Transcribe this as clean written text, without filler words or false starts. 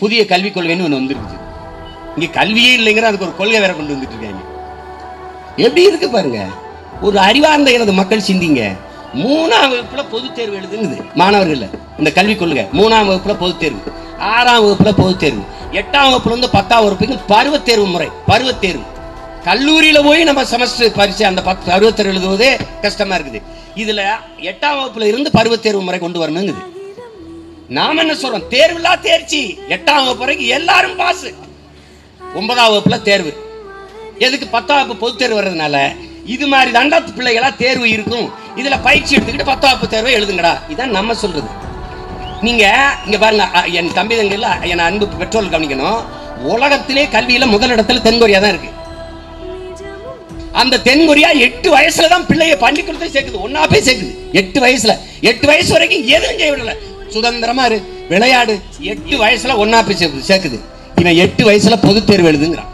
புதிய கல்விக் கொள்கைன்னு ஒன்று வந்துருக்குது. இங்க கல்வியே இல்லைங்கிற அதுக்கு ஒரு கொள்கை வேற கொண்டு வந்துட்டு இருக்காங்க. எப்படி இருக்கு பாருங்க. ஒரு அறிவார்ந்த எனது மக்கள் சிந்திங்க. 3ஆம் வகுப்புல பொதுத் தேர்வு எழுதுங்குது மாணவர்கள். இந்த கல்விக் கொள்கை 3ஆம் வகுப்புல பொதுத் தேர்வு, 6ஆம் வகுப்புல பொதுத் தேர்வு, 8ஆம் வகுப்புல இருந்து 10ஆம் வகுப்புக்கு பருவத் தேர்வு முறை. பருவத் தேர்வு கல்லூரியில போய் நம்ம செமஸ்டர் பரிசு அந்த பருவத் தேர்வு எழுதுவதே கஷ்டமா இருக்குது. இதுல 8ஆம் வகுப்புல இருந்து பருவத் தேர்வு முறை கொண்டு வரணுங்குது. நாம என்ன சொல்றோம்? தேர்வுலா தேர்ச்சி. 8ஆம் வகுப்பு வரைக்கும் எல்லாரும் பாஸ். 9ஆம் வகுப்புல தேர்வு. எதுக்கு? 10ஆம் வகுப்பு பொதுத் தேர்வு வர்றதுனால இது மாதிரி தாண்டா பிள்ளைகளா தேர்வு இருக்கும். இதுல பயிற்சி எடுத்துக்கிட்டு 10ஆம் வகுப்பு தேர்வை எழுதுங்கடா. இதான் நம்ம சொல்றது. நீங்க இங்க பாருங்க, என் தம்பி தங்கையில என் அன்பு பெற்றோர் கவனிக்கணும். உலகத்திலே கல்வியில முதலிடத்துல தென்கொரியா தான் இருக்கு. அந்த தென்கொரியா 8 வயசுல தான் பிள்ளைய பள்ளிக்கூடத்தை சேர்க்குது. ஒன்னா போய் சேர்க்குது 8 வயசுல. 8 வயசு வரைக்கும் எதுவும் செய்ய விடல. சுதந்திரமா இரு, விளையாடு. 8 வயசுல ஒன்னா போய் சேர்க்குது. இவன் 8 வயசுல பொதுத் தேர்வு எழுதுங்கிறான்.